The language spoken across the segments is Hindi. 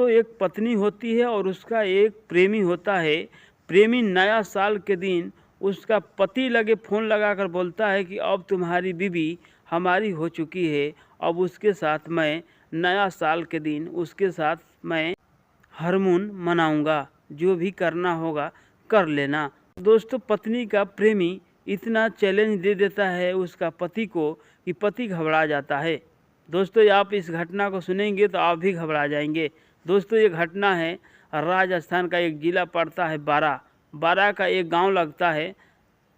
दोस्तों एक पत्नी होती है और उसका एक प्रेमी होता है। प्रेमी नया साल के दिन उसका पति लगे फ़ोन लगाकर बोलता है कि अब तुम्हारी बीवी हमारी हो चुकी है, अब उसके साथ मैं नया साल के दिन उसके साथ मैं हरमून मनाऊंगा, जो भी करना होगा कर लेना। दोस्तों पत्नी का प्रेमी इतना चैलेंज दे देता है उसका पति को कि पति घबरा जाता है। दोस्तों आप इस घटना को सुनेंगे तो आप भी घबरा जाएंगे। दोस्तों ये घटना है राजस्थान का, एक ज़िला पड़ता है बारा। बारा का एक गांव लगता है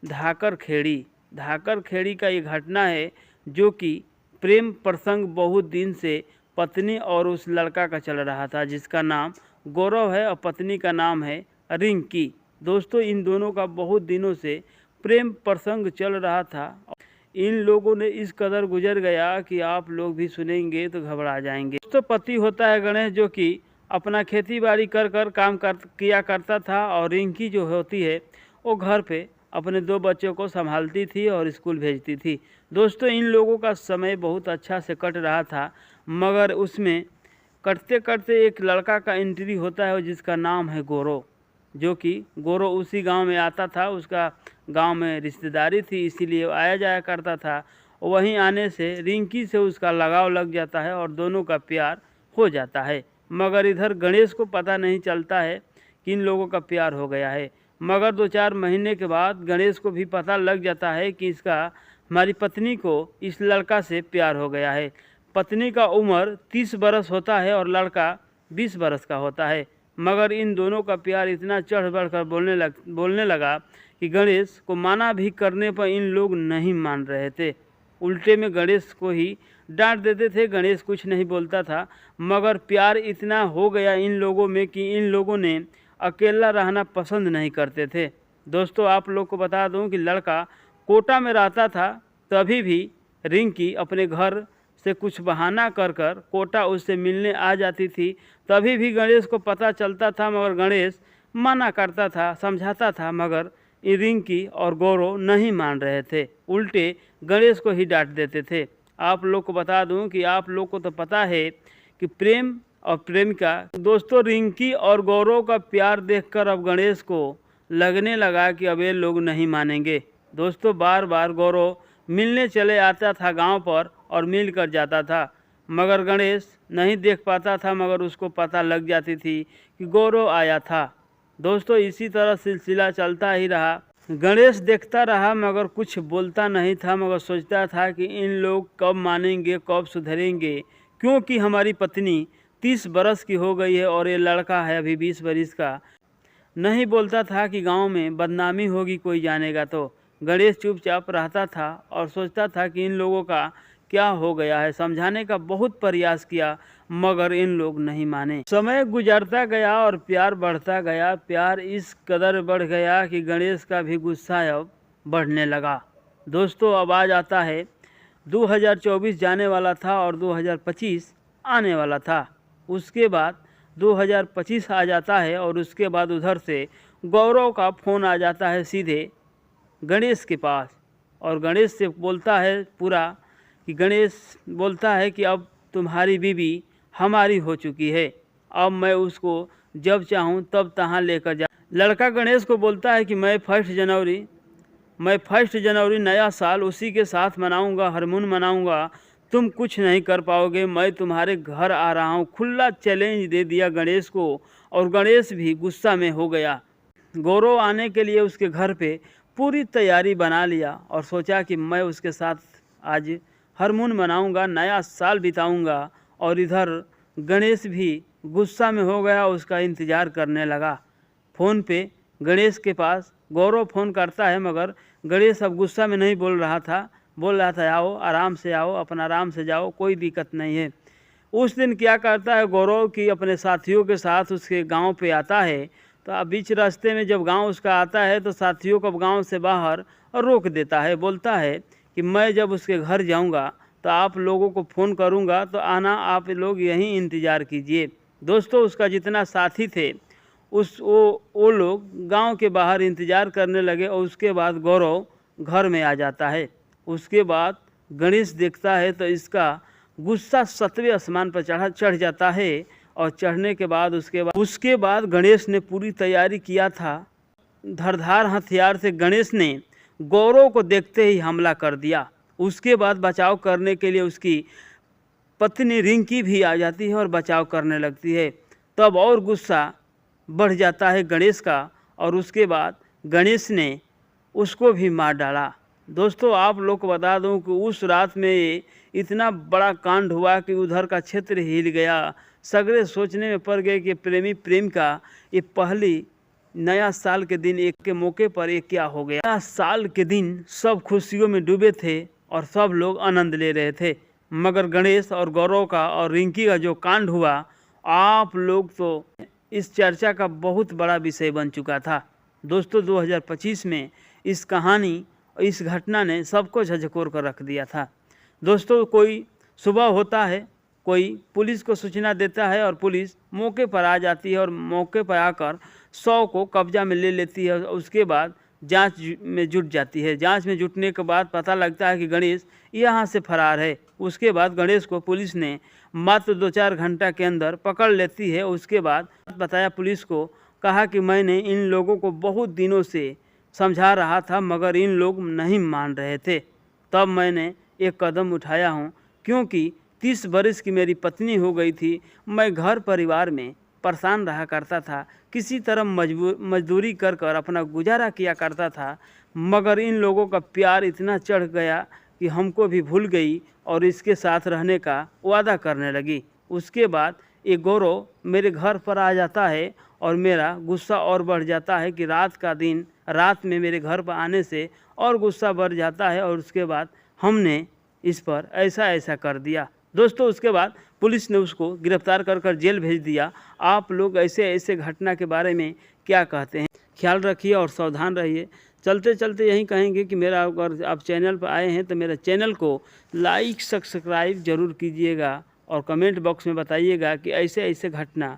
धाकर खेड़ी। धाकर खेड़ी का ये घटना है जो कि प्रेम प्रसंग बहुत दिन से पत्नी और उस लड़का का चल रहा था, जिसका नाम गौरव है और पत्नी का नाम है रिंकी। दोस्तों इन दोनों का बहुत दिनों से प्रेम प्रसंग चल रहा था। इन लोगों ने इस कदर गुजर गया कि आप लोग भी सुनेंगे तो घबरा जाएंगे। दोस्तों पति होता है गणेश, जो कि अपना खेती बाड़ी कर काम किया करता था, और रिंकी जो होती है वो घर पे अपने 2 बच्चों को संभालती थी और स्कूल भेजती थी। दोस्तों इन लोगों का समय बहुत अच्छा से कट रहा था, मगर उसमें कटते कटते एक लड़का का एंट्री होता है जिसका नाम है गौरव, जो कि गौरव उसी गांव में आता था। उसका गांव में रिश्तेदारी थी, इसीलिए आया जाया करता था। वहीं आने से रिंकी से उसका लगाव लग जाता है और दोनों का प्यार हो जाता है। मगर इधर गणेश को पता नहीं चलता है कि इन लोगों का प्यार हो गया है। मगर 2-4 महीने के बाद गणेश को भी पता लग जाता है कि हमारी पत्नी को इस लड़का से प्यार हो गया है। पत्नी का उम्र 30 बरस होता है और लड़का 20 बरस का होता है। मगर इन दोनों का प्यार इतना चढ़ बढ़ कर बोलने लगा कि गणेश को माना भी करने पर इन लोग नहीं मान रहे थे। उल्टे में गणेश को ही डांट देते थे। गणेश कुछ नहीं बोलता था, मगर प्यार इतना हो गया इन लोगों में कि इन लोगों ने अकेला रहना पसंद नहीं करते थे। दोस्तों आप लोग को बता दूं कि लड़का कोटा में रहता था, तभी भी रिंकी अपने घर से कुछ बहाना कर कोटा उससे मिलने आ जाती थी। तभी भी गणेश को पता चलता था, मगर गणेश मना करता था, समझाता था, मगर रिंकी और गौरव नहीं मान रहे थे। उल्टे गणेश को ही डांट देते थे। आप लोग को बता दूं कि आप लोग को तो पता है कि प्रेम और प्रेमिका। दोस्तों रिंकी और गौरव का प्यार देखकर अब गणेश को लगने लगा कि अब ये लोग नहीं मानेंगे। दोस्तों बार बार गौरव मिलने चले आता था गांव पर और मिल कर जाता था, मगर गणेश नहीं देख पाता था, मगर उसको पता लग जाती थी कि गौरव आया था। दोस्तों इसी तरह सिलसिला चलता ही रहा। गणेश देखता रहा मगर कुछ बोलता नहीं था, मगर सोचता था कि इन लोग कब मानेंगे, कब सुधरेंगे, क्योंकि हमारी पत्नी 30 बरस की हो गई है और ये लड़का है अभी 20 बरस का। नहीं बोलता था कि गांव में बदनामी होगी, कोई जानेगा तो। गणेश चुपचाप रहता था और सोचता था कि इन लोगों का क्या हो गया है। समझाने का बहुत प्रयास किया, मगर इन लोग नहीं माने। समय गुजरता गया और प्यार बढ़ता गया। प्यार इस कदर बढ़ गया कि गणेश का भी गुस्सा अब बढ़ने लगा। दोस्तों अब आ जाता है 2024 जाने वाला था और 2025 आने वाला था। उसके बाद 2025 आ जाता है और उसके बाद उधर से गौरव का फ़ोन आ जाता है सीधे गणेश के पास, और गणेश से बोलता है पूरा कि गणेश बोलता है कि अब तुम्हारी बीवी हमारी हो चुकी है, अब मैं उसको जब चाहूँ तब तहाँ लेकर जा। लड़का गणेश को बोलता है कि मैं 1 जनवरी नया साल उसी के साथ मनाऊंगा, हरमून मनाऊंगा, तुम कुछ नहीं कर पाओगे, मैं तुम्हारे घर आ रहा हूँ। खुला चैलेंज दे दिया गणेश को, और गणेश भी गुस्सा में हो गया। गौरव आने के लिए उसके घर पे पूरी तैयारी बना लिया और सोचा कि मैं उसके साथ आज हरमून मनाऊंगा, नया साल बिताऊंगा। और इधर गणेश भी गुस्सा में हो गया, उसका इंतज़ार करने लगा। फ़ोन पे गणेश के पास गौरव फ़ोन करता है, मगर गणेश अब गुस्सा में नहीं बोल रहा था। बोल रहा था आओ, आराम से आओ, अपना आराम से जाओ, कोई दिक्कत नहीं है। उस दिन क्या करता है गौरव कि अपने साथियों के साथ उसके गांव पे आता है। तो अब बीच रास्ते में जब गांव उसका आता है तो साथियों को गांव से बाहर रोक देता है। बोलता है कि मैं जब उसके घर जाऊंगा तो आप लोगों को फ़ोन करूंगा, तो आना, आप लोग यहीं इंतज़ार कीजिए। दोस्तों उसका जितना साथी थे वो लोग गांव के बाहर इंतज़ार करने लगे, और उसके बाद गौरव घर में आ जाता है। उसके बाद गणेश देखता है तो इसका गुस्सा 7वें आसमान पर चढ़ जाता है, और चढ़ने के बाद उसके बाद गणेश ने पूरी तैयारी किया था। धारदार हथियार से गणेश ने गौरव को देखते ही हमला कर दिया। उसके बाद बचाव करने के लिए उसकी पत्नी रिंकी भी आ जाती है और बचाव करने लगती है। तब और गुस्सा बढ़ जाता है गणेश का और उसके बाद गणेश ने उसको भी मार डाला। दोस्तों, आप लोग को बता दूं कि उस रात में इतना बड़ा कांड हुआ कि उधर का क्षेत्र हिल गया। सगरे सोचने में पड़ गए कि प्रेमी प्रेमिका ये पहली नया साल के दिन एक के मौके पर ये क्या हो गया। नया साल के दिन सब खुशियों में डूबे थे और सब लोग आनंद ले रहे थे, मगर गणेश और गौरव का और रिंकी का जो कांड हुआ, आप लोग तो इस चर्चा का बहुत बड़ा विषय बन चुका था। दोस्तों, 2025 में इस कहानी, इस घटना ने सबको झकझोर कर रख दिया था। दोस्तों, कोई सुबह होता है, कोई पुलिस को सूचना देता है और पुलिस मौके पर आ जाती है और मौके पर आकर 100 को कब्जा में ले लेती है। उसके बाद जांच में जुट जाती है। जांच में जुटने के बाद पता लगता है कि गणेश यहाँ से फरार है। उसके बाद गणेश को पुलिस ने मात्र 2-4 घंटा के अंदर पकड़ लेती है। उसके बाद बताया पुलिस को, कहा कि मैंने इन लोगों को बहुत दिनों से समझा रहा था मगर इन लोग नहीं मान रहे थे। तब मैंने एक कदम उठाया हूँ, क्योंकि 30 बरस की मेरी पत्नी हो गई थी। मैं घर परिवार में परेशान रहा करता था, किसी तरह मजदूरी कर कर अपना गुजारा किया करता था, मगर इन लोगों का प्यार इतना चढ़ गया कि हमको भी भूल गई और इसके साथ रहने का वादा करने लगी। उसके बाद ये गौरव मेरे घर पर आ जाता है और मेरा गुस्सा और बढ़ जाता है कि रात में मेरे घर पर आने से और गुस्सा बढ़ जाता है और उसके बाद हमने इस पर ऐसा कर दिया। दोस्तों, उसके बाद पुलिस ने उसको गिरफ्तार कर जेल भेज दिया। आप लोग ऐसे घटना के बारे में क्या कहते हैं? ख्याल रखिए और सावधान रहिए। चलते चलते यही कहेंगे कि मेरा, अगर आप चैनल पर आए हैं तो मेरे चैनल को लाइक सब्सक्राइब ज़रूर कीजिएगा और कमेंट बॉक्स में बताइएगा कि ऐसे घटना